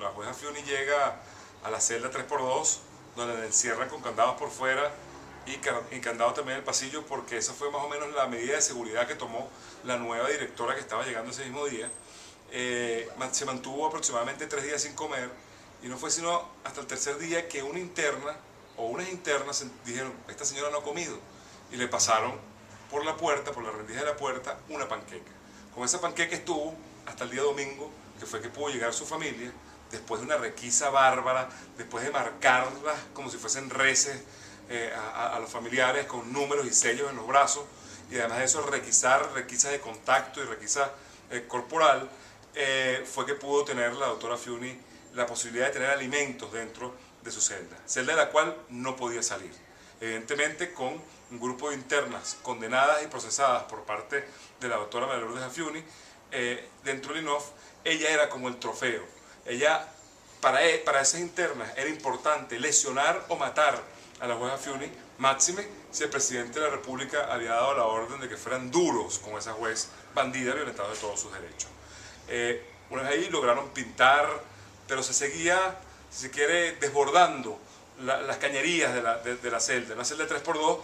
la jueza Fiuni llega a la celda 3x2, donde la encierran con candados por fuera y candado también en el pasillo, porque esa fue más o menos la medida de seguridad que tomó la nueva directora que estaba llegando ese mismo día. Se mantuvo aproximadamente 3 días sin comer, y no fue sino hasta el tercer día que una interna o unas internas dijeron: esta señora no ha comido, y le pasaron por la puerta, por la rendija de la puerta, una panqueca. Con esa panqueca estuvo hasta el día domingo, que fue que pudo llegar su familia, después de una requisa bárbara, después de marcarlas como si fuesen reces a los familiares con números y sellos en los brazos, y además de eso requisas de contacto y requisa corporal, fue que pudo tener la doctora Fiuni la posibilidad de tener alimentos dentro de su celda de la cual no podía salir. Evidentemente, con un grupo de internas condenadas y procesadas por parte de la doctora María Lourdes Fiuni, dentro del INOF, ella era como el trofeo. Para esas internas era importante lesionar o matar a la jueza Fiuni, máxime si el presidente de la República había dado la orden de que fueran duros con esa juez bandida violentando de todos sus derechos. Una vez ahí lograron pintar, pero se seguía, si se quiere, desbordando las cañerías de la celda. Una celda de 3x2,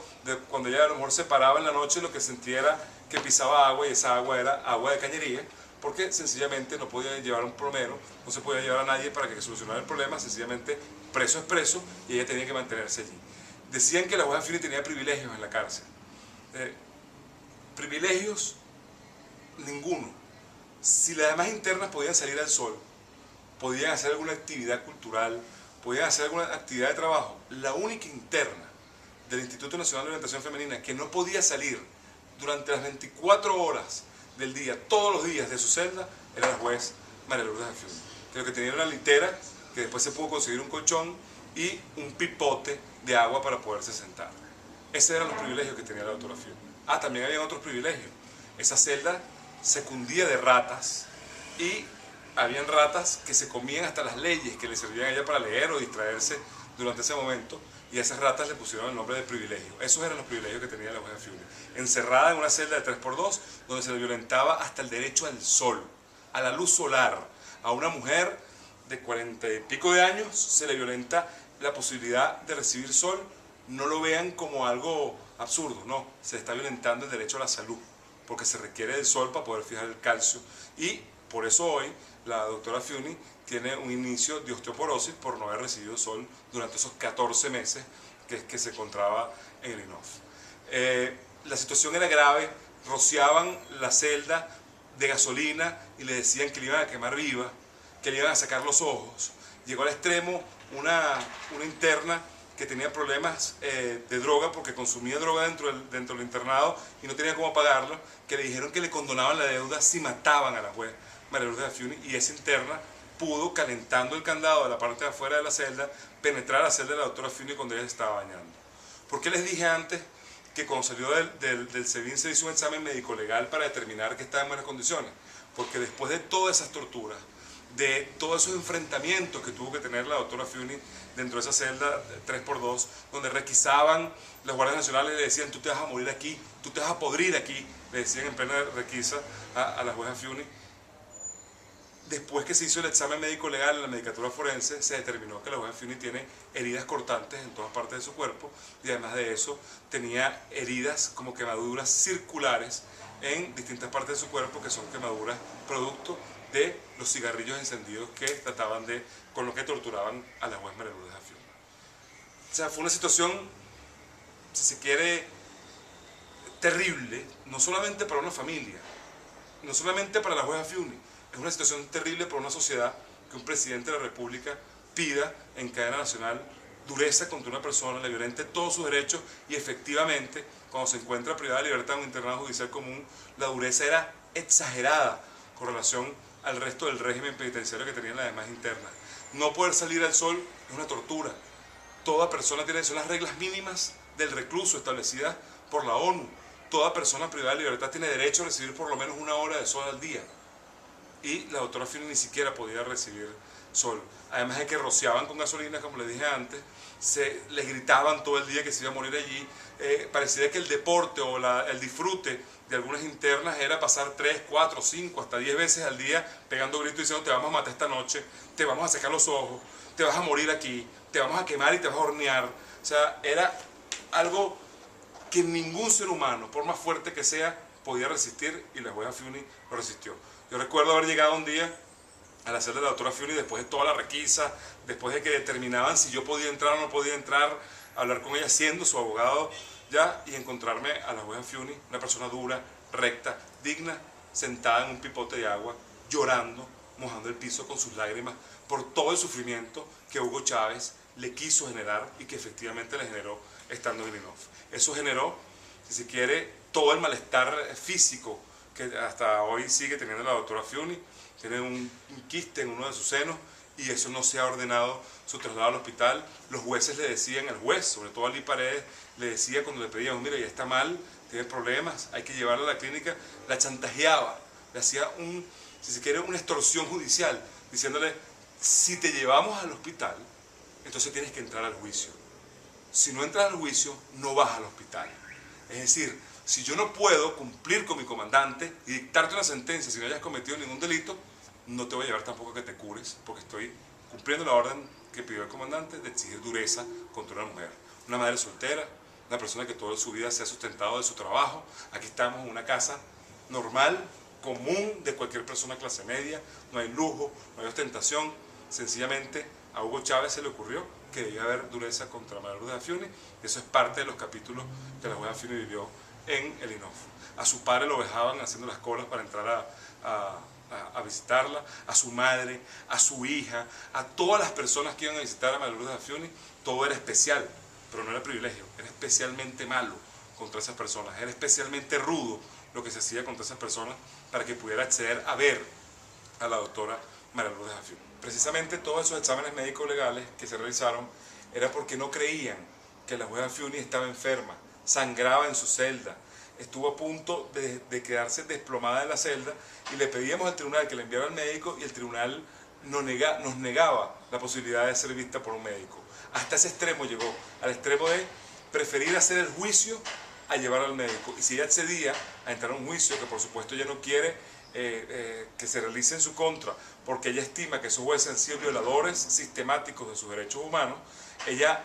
cuando ella a lo mejor se paraba en la noche, lo que sentía era que pisaba agua, y esa agua era agua de cañería, porque sencillamente no podía llevar un plomero, no se podía llevar a nadie para que solucionara el problema, sencillamente preso es preso, y ella tenía que mantenerse allí. Decían que la jueza Fiuni tenía privilegios en la cárcel. Privilegios, ninguno. Si las demás internas podían salir al sol, podían hacer alguna actividad cultural, podían hacer alguna actividad de trabajo, la única interna del Instituto Nacional de Orientación Femenina que no podía salir durante las 24 horas del día, todos los días de su celda, era la juez María Lourdes Fiuni, que lo que tenía era una litera, que después se pudo conseguir un colchón y un pipote de agua para poderse sentar. Esos eran los privilegios que tenía la doctora Fiuni. También había otros privilegios. Esa celda se cundía de ratas, y habían ratas que se comían hasta las leyes que le servían a ella para leer o distraerse durante ese momento, y a esas ratas le pusieron el nombre de privilegio. Esos eran los privilegios que tenía la jueza Fiuni, encerrada en una celda de 3x2, donde se le violentaba hasta el derecho al sol, a la luz solar. A una mujer de 40 y pico de años se le violenta la posibilidad de recibir sol. No lo vean como algo absurdo, no, se está violentando el derecho a la salud, porque se requiere del sol para poder fijar el calcio, y por eso hoy la doctora Fiuni tiene un inicio de osteoporosis por no haber recibido sol durante esos 14 meses que se encontraba en el INOF. La situación era grave, rociaban la celda de gasolina y le decían que le iban a quemar viva, que le iban a sacar los ojos. Llegó al extremo una interna que tenía problemas de droga, porque consumía droga dentro del internado y no tenía cómo pagarlo, que le dijeron que le condonaban la deuda si mataban a la juez María Lourdes Fiuni, y esa interna pudo, calentando el candado de la parte de afuera de la celda, penetrar a la celda de la doctora Fiuni cuando ella se estaba bañando. ¿Por qué les dije antes que cuando salió del SEBIN se hizo un examen médico-legal para determinar que estaba en buenas condiciones? Porque después de todas esas torturas, de todos esos enfrentamientos que tuvo que tener la doctora Fiuni dentro de esa celda 3x2, donde requisaban los guardias nacionales y le decían: tú te vas a morir aquí, tú te vas a podrir aquí, le decían en plena requisa a la jueza Fiuni. Después que se hizo el examen médico legal en la medicatura forense, se determinó que la jueza Fiuni tiene heridas cortantes en todas partes de su cuerpo, y además de eso tenía heridas como quemaduras circulares en distintas partes de su cuerpo, que son quemaduras producto de los cigarrillos encendidos con los que torturaban a la juez María Lourdes Fiuni. O sea, fue una situación, si se quiere, terrible, no solamente para una familia, no solamente para la jueza Fiuni. Es una situación terrible para una sociedad que un presidente de la República pida en cadena nacional dureza contra una persona, le violente todos sus derechos, y efectivamente, cuando se encuentra privada de libertad en un internado judicial común, la dureza era exagerada con relación al resto del régimen penitenciario que tenían las demás internas. No poder salir al sol es una tortura. Toda persona tiene, son las reglas mínimas del recluso establecidas por la ONU. Toda persona privada de libertad tiene derecho a recibir por lo menos 1 hora de sol al día. Y la doctora Fiuni ni siquiera podía recibir sol. Además de que rociaban con gasolina, como les dije antes, les gritaban todo el día que se iba a morir allí. Parecía que el deporte o el disfrute de algunas internas era pasar 3, 4, 5, hasta 10 veces al día pegando gritos diciendo te vamos a matar esta noche, te vamos a sacar los ojos, te vas a morir aquí, te vamos a quemar y te vas a hornear. O sea, era algo que ningún ser humano, por más fuerte que sea, podía resistir, y la jueza Fiuni lo resistió. Yo recuerdo haber llegado un día a la celda de la doctora Fiuni después de toda la requisa, después de que determinaban si yo podía entrar o no podía entrar, hablar con ella siendo su abogado ya, y encontrarme a la jueza Fiuni, una persona dura, recta, digna, sentada en un pipote de agua, llorando, mojando el piso con sus lágrimas por todo el sufrimiento que Hugo Chávez le quiso generar y que efectivamente le generó estando en el INOF. Eso generó, si se quiere, todo el malestar físico que hasta hoy sigue teniendo la doctora Fiuni. Tiene un quiste en uno de sus senos y eso no se ha ordenado su traslado al hospital. Los jueces le decían, el juez, sobre todo Ali Paredes, le decía cuando le pedíamos, mira, ya está mal, tiene problemas, hay que llevarla a la clínica, la chantajeaba, le hacía si se quiere, una extorsión judicial, diciéndole, si te llevamos al hospital, entonces tienes que entrar al juicio. Si no entras al juicio, no vas al hospital. Es decir, si yo no puedo cumplir con mi comandante y dictarte una sentencia si no hayas cometido ningún delito, no te voy a llevar tampoco a que te cures, porque estoy cumpliendo la orden que pidió el comandante de exigir dureza contra una mujer. Una madre soltera, una persona que toda su vida se ha sustentado de su trabajo. Aquí estamos en una casa normal, común, de cualquier persona clase media. No hay lujo, no hay ostentación. Sencillamente a Hugo Chávez se le ocurrió que debía haber dureza contra María Lourdes Afiuni. Eso es parte de los capítulos que la jueza Afiuni vivió en el INOF. A su padre lo vejaban haciendo las colas para entrar a visitarla, a su madre, a su hija, a todas las personas que iban a visitar a María Lourdes Afiuni. Todo era especial, pero no era privilegio, era especialmente malo contra esas personas, era especialmente rudo lo que se hacía contra esas personas para que pudiera acceder a ver a la doctora María Lourdes Afiuni. Precisamente todos esos exámenes médicos legales que se realizaron era porque no creían que la jueza Afiuni estaba enferma, sangraba en su celda, estuvo a punto de quedarse desplomada en la celda, y le pedíamos al tribunal que la enviara al médico y el tribunal nos negaba la posibilidad de ser vista por un médico. Hasta ese extremo llegó, al extremo de preferir hacer el juicio a llevar al médico. Y si ella accedía a entrar a un juicio, que por supuesto ella no quiere que se realice en su contra, porque ella estima que esos jueces han sido violadores sistemáticos de sus derechos humanos, ella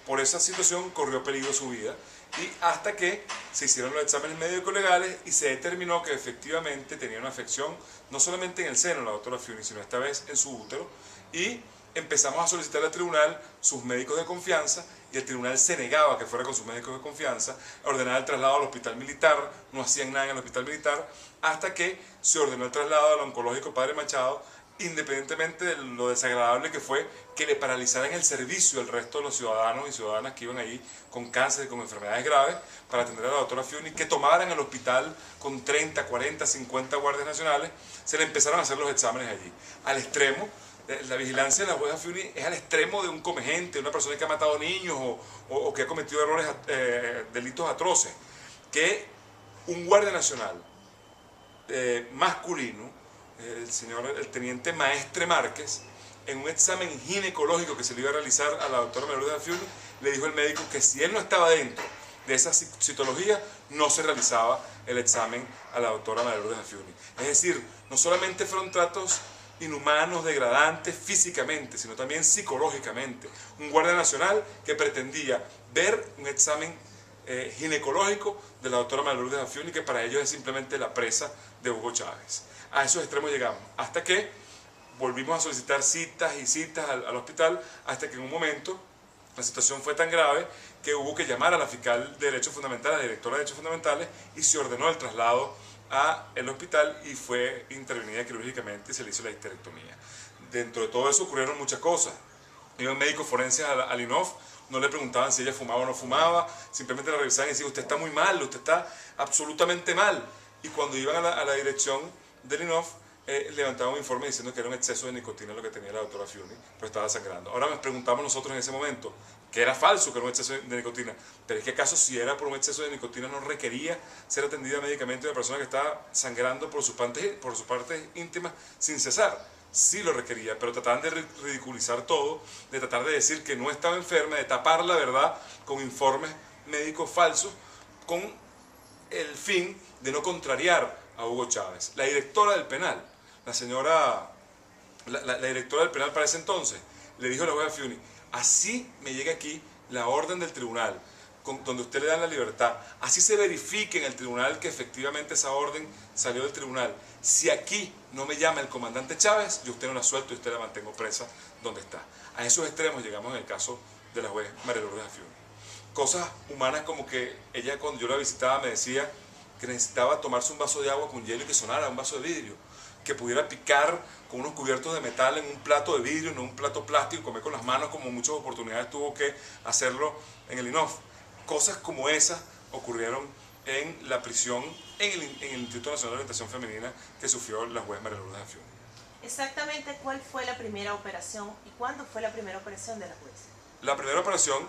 por esa situación corrió peligro su vida, y hasta que se hicieron los exámenes médicos legales y se determinó que efectivamente tenía una afección no solamente en el seno la doctora Fiuni, sino esta vez en su útero, y empezamos a solicitar al tribunal sus médicos de confianza, y el tribunal se negaba que fuera con sus médicos de confianza, ordenaba el traslado al hospital militar, no hacían nada en el hospital militar, hasta que se ordenó el traslado al oncológico Padre Machado, independientemente de lo desagradable que fue que le paralizaran el servicio al resto de los ciudadanos y ciudadanas que iban ahí con cáncer y con enfermedades graves para atender a la doctora Fiuni, que tomaran el hospital con 30, 40, 50 guardias nacionales. Se le empezaron a hacer los exámenes allí, al extremo. La vigilancia de la jueza Fiuni es al extremo de un comegente, una persona que ha matado niños o que ha cometido delitos atroces, que un guardia nacional masculino, el teniente Maestre Márquez, en un examen ginecológico que se le iba a realizar a la doctora María Lourdes Afiuni, le dijo al médico que si él no estaba dentro de esa citología, no se realizaba el examen a la doctora María Lourdes Afiuni. Es decir, no solamente fueron tratos inhumanos, degradantes físicamente, sino también psicológicamente. Un guardia nacional que pretendía ver un examen ginecológico de la doctora María Lourdes Afiuni, que para ellos es simplemente la presa de Hugo Chávez. A esos extremos llegamos, hasta que volvimos a solicitar citas y citas al hospital, hasta que en un momento la situación fue tan grave que hubo que llamar a la fiscal de Derechos Fundamentales, a la directora de Derechos Fundamentales, y se ordenó el traslado al hospital y fue intervenida quirúrgicamente y se le hizo la histerectomía. Dentro de todo eso ocurrieron muchas cosas. Iban médicos forenses al INOF, no le preguntaban si ella fumaba o no fumaba, simplemente la revisaban y decían, usted está muy mal, usted está absolutamente mal. Y cuando iban a la dirección del INOF, levantaban un informe diciendo que era un exceso de nicotina lo que tenía la doctora Fiuni, pero estaba sangrando. Ahora nos preguntamos nosotros en ese momento que era falso, que era un exceso de nicotina, pero es que acaso si era por un exceso de nicotina no requería ser atendida médicamente una persona que estaba sangrando por sus partes íntimas sin cesar. sí lo requería, pero trataban de ridiculizar todo, de tratar de decir que no estaba enferma, de tapar la verdad con informes médicos falsos, con el fin de no contrariar a Hugo Chávez. La directora del penal, la directora del penal para ese entonces, le dijo a la jueza Fiuni: así me llega aquí la orden del tribunal, donde usted le da la libertad, así se verifique en el tribunal que efectivamente esa orden salió del tribunal. Si aquí no me llama el comandante Chávez, yo usted no la suelto y usted la mantengo presa donde está. A esos extremos llegamos en el caso de la juez María Lourdes Afiuni. Cosas humanas como que ella, cuando yo la visitaba, me decía que necesitaba tomarse un vaso de agua con hielo y que sonara, un vaso de vidrio, que pudiera picar con unos cubiertos de metal en un plato de vidrio, no un plato plástico, comer con las manos, como muchas oportunidades tuvo que hacerlo en el INOF. Cosas como esas ocurrieron en la prisión, en el Instituto Nacional de Orientación Femenina que sufrió la juez María Lourdes Afiuni. Exactamente, ¿cuál fue la primera operación y cuándo fue la primera operación de la juez? La primera operación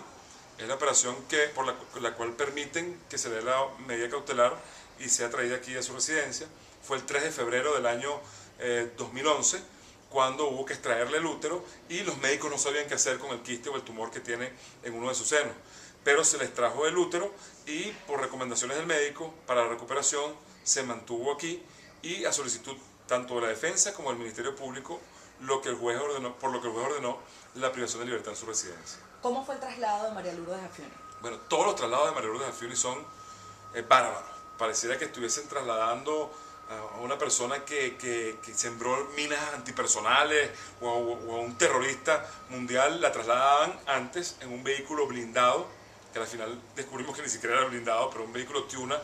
es la operación por la cual permiten que se dé la medida cautelar y sea traída aquí a su residencia. Fue el 3 de febrero del año 2011, cuando hubo que extraerle el útero y los médicos no sabían qué hacer con el quiste o el tumor que tiene en uno de sus senos. Pero se le extrajo el útero y por recomendaciones del médico para la recuperación se mantuvo aquí, y a solicitud tanto de la defensa como del Ministerio Público, por lo que el juez ordenó la privación de libertad en su residencia. ¿Cómo fue el traslado de María Lourdes Afiuni? Bueno, todos los traslados de María Lourdes Afiuni son bárbaros. Pareciera que estuviesen trasladando a una persona que sembró minas antipersonales o a un terrorista mundial. La trasladaban antes en un vehículo blindado, que al final descubrimos que ni siquiera era blindado, pero un vehículo Tiuna,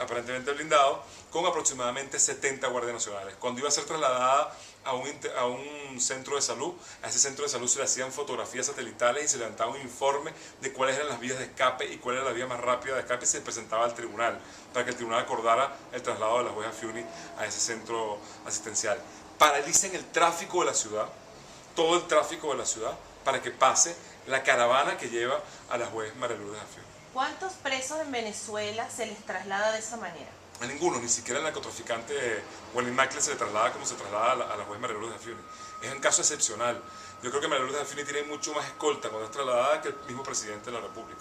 aparentemente blindado, con aproximadamente 70 guardias nacionales. Cuando iba a ser trasladada a un centro de salud, a ese centro de salud se le hacían fotografías satelitales y se levantaba un informe de cuáles eran las vías de escape y cuál era la vía más rápida de escape, y se presentaba al tribunal para que el tribunal acordara el traslado de la jueza Afiuni a ese centro asistencial. Paralicen el tráfico de la ciudad, todo el tráfico de la ciudad, para que pase la caravana que lleva a la juez María Lourdes Afiuni. ¿Cuántos presos en Venezuela se les traslada de esa manera? A ninguno, ni siquiera el narcotraficante Wally Mackler se le traslada como se traslada a la juez María Lourdes Afiuni. Es un caso excepcional. Yo creo que María Lourdes Afiuni tiene mucho más escolta cuando es trasladada que el mismo presidente de la República.